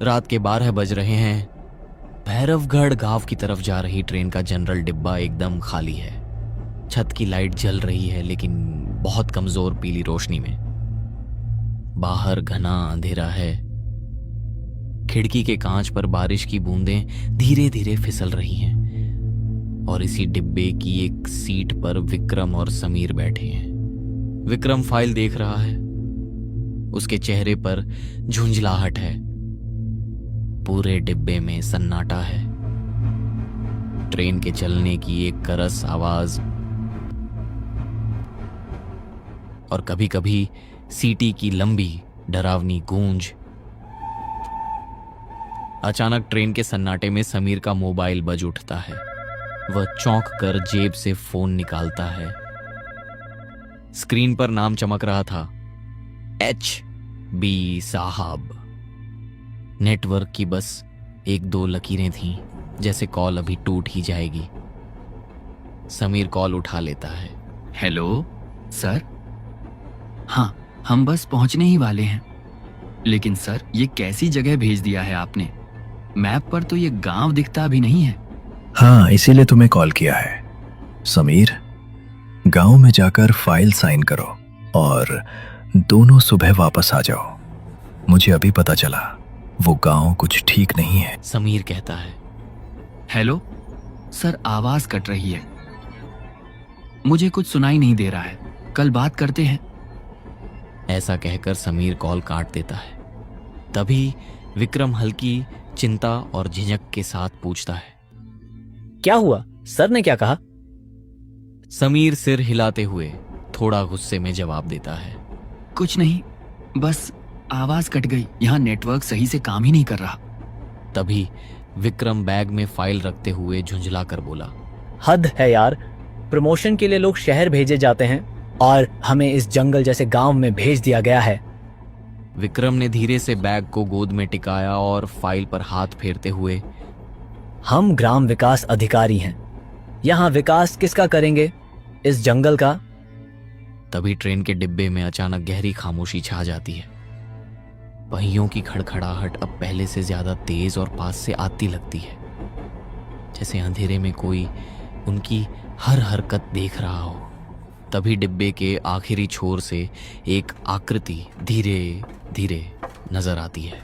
रात के 12 बज रहे हैं। भैरवगढ़ गांव की तरफ जा रही ट्रेन का जनरल डिब्बा एकदम खाली है। छत की लाइट जल रही है, लेकिन बहुत कमजोर पीली रोशनी में। बाहर घना अंधेरा है। खिड़की के कांच पर बारिश की बूंदें धीरे धीरे फिसल रही हैं और इसी डिब्बे की एक सीट पर विक्रम और समीर बैठे हैं। विक्रम फाइल देख रहा है। उसके चेहरे पर झुंझलाहट है। पूरे डिब्बे में सन्नाटा है। ट्रेन के चलने की एक करस आवाज और कभी कभी सीटी की लंबी डरावनी गूंज। अचानक ट्रेन के सन्नाटे में समीर का मोबाइल बज उठता है। वह चौंक कर जेब से फोन निकालता है। स्क्रीन पर नाम चमक रहा था, HB साहब। नेटवर्क की बस 1-2 लकीरें थीं, जैसे कॉल अभी टूट ही जाएगी। समीर कॉल उठा लेता है। Hello sir. हाँ, हम बस पहुंचने ही वाले हैं। लेकिन सर, ये कैसी जगह भेज दिया है आपने? मैप पर तो ये गांव दिखता भी नहीं है। हाँ, इसीलिए तुम्हें कॉल किया है। समीर, गांव में जाकर फाइल साइन करो और दोनों सुबह वापस आ जाओ। मुझे अभी पता चला वो गांव कुछ ठीक नहीं है। समीर कहता है। हेलो सर, आवाज कट रही है। मुझे कुछ सुनाई नहीं दे रहा है। कल बात करते हैं। ऐसा कहकर समीर कॉल काट देता है। तभी विक्रम हल्की चिंता और झिझक के साथ पूछता है, क्या हुआ? सर ने क्या कहा? समीर सिर हिलाते हुए थोड़ा गुस्से में जवाब देता है, कुछ नहीं, बस आवाज कट गई। यहाँ नेटवर्क सही से काम ही नहीं कर रहा। तभी विक्रम बैग में फाइल रखते हुए झुंझला कर बोला, हद है यार। प्रमोशन के लिए लोग शहर भेजे जाते हैं और हमें इस जंगल जैसे गांव में भेज दिया गया है। विक्रम ने धीरे से बैग को गोद में टिकाया और फाइल पर हाथ फेरते हुए, हम ग्राम विकास अधिकारी हैं। यहाँ विकास किसका करेंगे? इस जंगल का। तभी ट्रेन के डिब्बे में अचानक गहरी खामोशी छा जाती है। पहियों की खड़खड़ाहट अब पहले से ज्यादा तेज और पास से आती लगती है, जैसे अंधेरे में कोई उनकी हर हरकत देख रहा हो। तभी डिब्बे के आखिरी छोर से एक आकृति धीरे धीरे नजर आती है,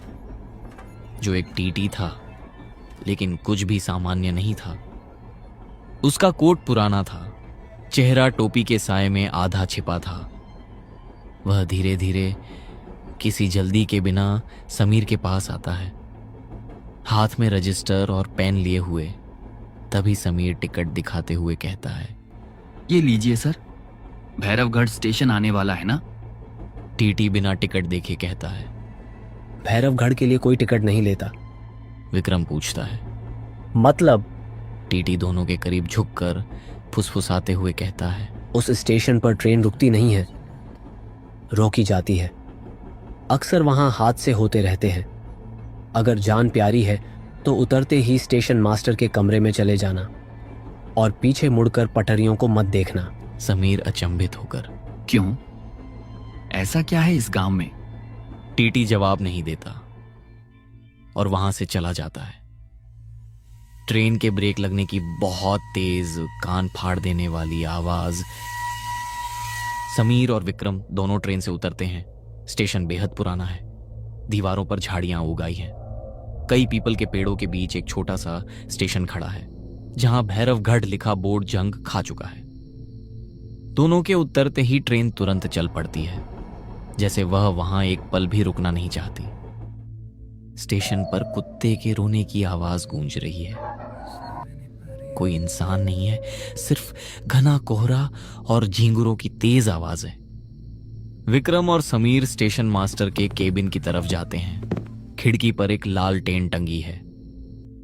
जो एक टीटी था, लेकिन कुछ भी सामान्य नहीं था। उसका कोट पुराना था, चेहरा टोपी के साए में आधा छिपा था। वह धीरे धीरे किसी जल्दी के बिना समीर के पास आता है, हाथ में रजिस्टर और पेन लिए हुए। तभी समीर टिकट दिखाते हुए कहता है, ये लीजिए सर, भैरवगढ़ स्टेशन आने वाला है ना? टीटी बिना टिकट देखे कहता है। भैरवगढ़ के लिए कोई टिकट नहीं लेता। विक्रम पूछता है। मतलब? टीटी दोनों के करीब झुककर फुसफुसाते हुए कहता है, उस स्टेशन पर ट्रेन रुकती नहीं है, रोकी जाती है। अक्सर वहां हादसे होते रहते हैं। अगर जान प्यारी है तो उतरते ही स्टेशन मास्टर के कमरे में चले जाना और पीछे मुड़कर पटरियों को मत देखना। समीर अचंभित होकर, क्यों? ऐसा क्या है इस गांव में? टीटी जवाब नहीं देता और वहां से चला जाता है। ट्रेन के ब्रेक लगने की बहुत तेज, कान फाड़ देने वाली आवाज। समीर और विक्रम दोनों ट्रेन से उतरते हैं। स्टेशन बेहद पुराना है। दीवारों पर झाड़ियां उगाई हैं। कई पीपल के पेड़ों के बीच एक छोटा सा स्टेशन खड़ा है, जहां भैरवगढ़ लिखा बोर्ड जंग खा चुका है। दोनों के उतरते ही ट्रेन तुरंत चल पड़ती है, जैसे वह वहां एक पल भी रुकना नहीं चाहती। स्टेशन पर कुत्ते के रोने की आवाज गूंज रही है। कोई इंसान नहीं है, सिर्फ घना कोहरा और झींगुरों की तेज आवाज है। विक्रम और समीर स्टेशन मास्टर के केबिन की तरफ जाते हैं। खिड़की पर एक लाल टेन टंगी है।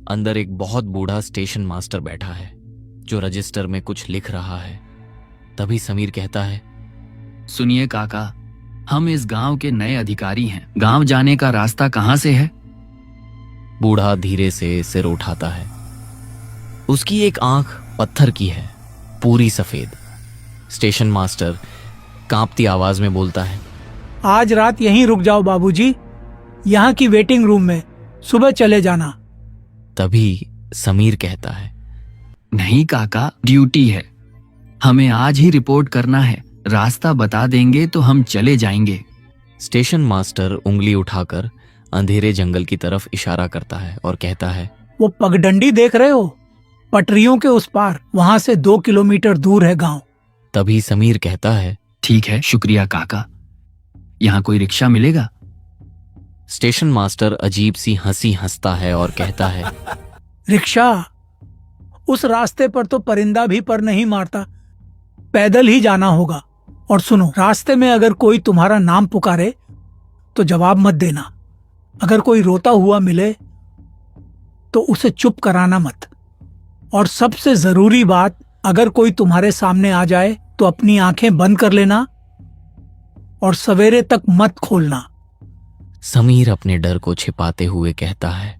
अंदर एक बहुत बूढ़ा स्टेशन मास्टर बैठा है, जो रजिस्टर में कुछ लिख रहा है। तभी समीर कहता है, सुनिए काका, हम इस गांव के नए अधिकारी हैं। गांव जाने का रास्ता कहां से है? बूढ़ा धीरे से सिर उठाता है। उसकी एक आंख पत्थर की है, पूरी सफेद। स्टेशन मास्टर कांपती आवाज में बोलता है, आज रात यहीं रुक जाओ बाबूजी, यहाँ की वेटिंग रूम में। सुबह चले जाना। तभी समीर कहता है, नहीं काका, ड्यूटी है, हमें आज ही रिपोर्ट करना है। रास्ता बता देंगे तो हम चले जाएंगे। स्टेशन मास्टर उंगली उठाकर अंधेरे जंगल की तरफ इशारा करता है और कहता है, वो पगडंडी देख रहे हो? पटरियों के उस पार, वहां से 2 किलोमीटर दूर है गांव। तभी समीर कहता है, ठीक है, शुक्रिया काका। यहाँ कोई रिक्शा मिलेगा? स्टेशन मास्टर अजीब सी हंसी हंसता है और कहता है, रिक्शा? उस रास्ते पर तो परिंदा भी पर नहीं मारता, पैदल ही जाना होगा। और सुनो, रास्ते में अगर कोई तुम्हारा नाम पुकारे तो जवाब मत देना। अगर कोई रोता हुआ मिले तो उसे चुप कराना मत। और सबसे जरूरी बात, अगर कोई तुम्हारे सामने आ जाए तो अपनी आंखें बंद कर लेना और सवेरे तक मत खोलना। समीर अपने डर को छिपाते हुए कहता है,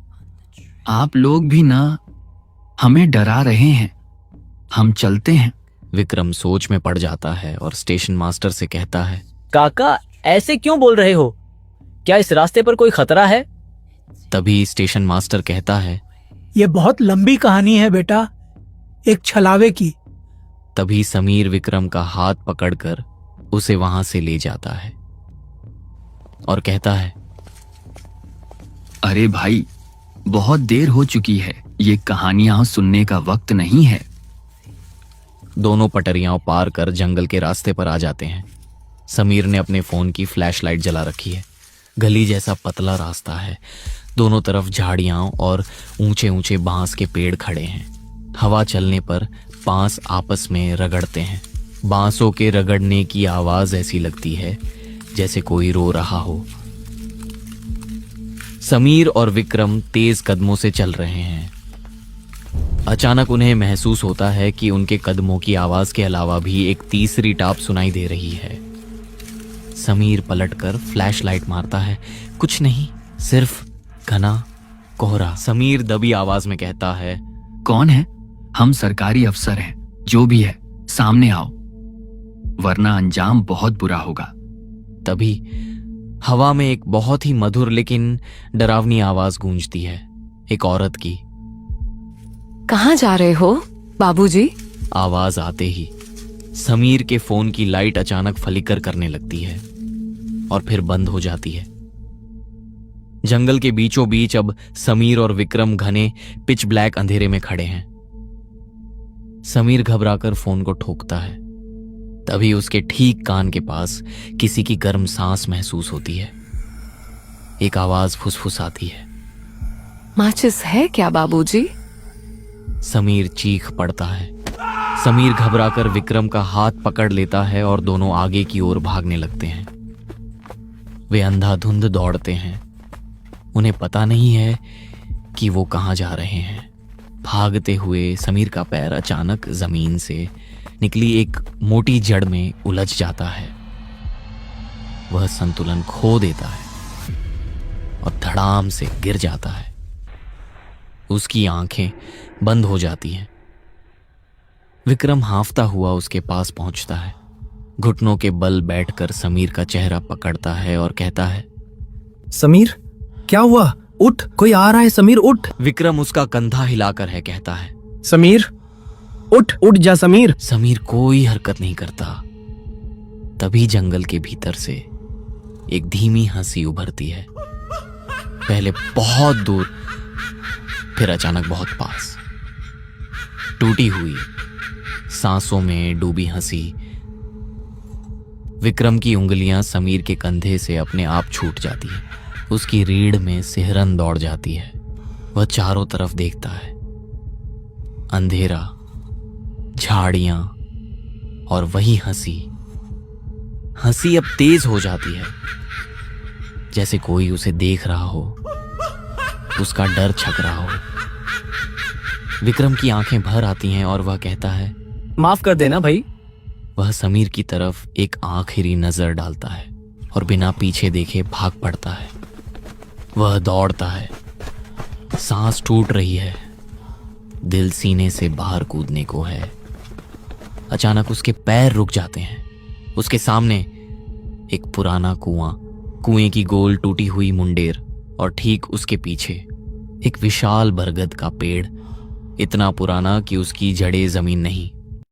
आप लोग भी ना हमें डरा रहे हैं, हम चलते हैं। विक्रम सोच में पड़ जाता है और स्टेशन मास्टर से कहता है, काका, ऐसे क्यों बोल रहे हो? क्या इस रास्ते पर कोई खतरा है? तभी स्टेशन मास्टर कहता है, यह बहुत लंबी कहानी है बेटा, एक छलावे की। तभी समीर विक्रम का हाथ पकड़कर उसे वहां से ले जाता है और कहता है, अरे भाई, बहुत देर हो चुकी है, ये कहानियां सुनने का वक्त नहीं है। दोनों पटरियां पार कर जंगल के रास्ते पर आ जाते हैं। समीर ने अपने फोन की फ्लैशलाइट जला रखी है। गली जैसा पतला रास्ता है, दोनों तरफ झाड़ियां और ऊंचे ऊंचे बांस के पेड़ खड़े हैं। हवा चलने पर बांस आपस में रगड़ते हैं। बांसों के रगड़ने की आवाज ऐसी लगती है जैसे कोई रो रहा हो। समीर और विक्रम तेज कदमों से चल रहे हैं। अचानक उन्हें महसूस होता है कि उनके कदमों की आवाज के अलावा भी एक तीसरी टाप सुनाई दे रही है। समीर पलटकर फ्लैशलाइट मारता है। कुछ नहीं, सिर्फ घना कोहरा। समीर दबी आवाज में कहता है, कौन है? हम सरकारी अफसर हैं, जो भी है सामने आओ, वरना अंजाम बहुत बुरा होगा। तभी हवा में एक बहुत ही मधुर लेकिन डरावनी आवाज गूंजती है, एक औरत की। कहाँ जा रहे हो बाबूजी? आवाज आते ही समीर के फोन की लाइट अचानक फ्लिकर करने लगती है और फिर बंद हो जाती है। जंगल के बीचों बीच अब समीर और विक्रम घने पिच ब्लैक अंधेरे में खड़े हैं। समीर घबराकर फोन को ठोकता है। तभी उसके ठीक कान के पास किसी की गर्म सांस महसूस होती है। एक आवाज फुसफुसाती है, माचिस है क्या बाबूजी? समीर चीख पड़ता है। समीर घबराकर विक्रम का हाथ पकड़ लेता है और दोनों आगे की ओर भागने लगते हैं। वे अंधाधुंध दौड़ते हैं। उन्हें पता नहीं है कि वो कहां जा रहे हैं। भागते हुए समीर का पैर अचानक जमीन से निकली एक मोटी जड़ में उलझ जाता है। वह संतुलन खो देता है और धड़ाम से गिर जाता है। उसकी आंखें बंद हो जाती हैं। विक्रम हांफता हुआ उसके पास पहुंचता है। घुटनों के बल बैठकर समीर का चेहरा पकड़ता है और कहता है, समीर, क्या हुआ? उठ, कोई आ रहा है। समीर उठ। विक्रम उसका कंधा हिलाकर है कहता है, समीर उठ, उठ जा समीर। समीर कोई हरकत नहीं करता। तभी जंगल के भीतर से एक धीमी हंसी उभरती है, पहले बहुत दूर, फिर अचानक बहुत पास। टूटी हुई, सांसों में डूबी हंसी। विक्रम की उंगलियां समीर के कंधे से अपने आप छूट जाती है। उसकी रीढ़ में सिहरन दौड़ जाती है। वह चारों तरफ देखता है। अंधेरा, झाड़ियां और वही हंसी। हंसी अब तेज हो जाती है, जैसे कोई उसे देख रहा हो, उसका डर छक रहा हो। विक्रम की आंखें भर आती हैं और वह कहता है, माफ कर देना भाई। वह समीर की तरफ एक आखिरी नजर डालता है और बिना पीछे देखे भाग पड़ता है। वह दौड़ता है, सांस टूट रही है, दिल सीने से बाहर कूदने को है। अचानक उसके पैर रुक जाते हैं। उसके सामने एक पुराना कुआं, कुएं की गोल टूटी हुई मुंडेर और ठीक उसके पीछे एक विशाल बरगद का पेड़, इतना पुराना कि उसकी जड़ें जमीन नहीं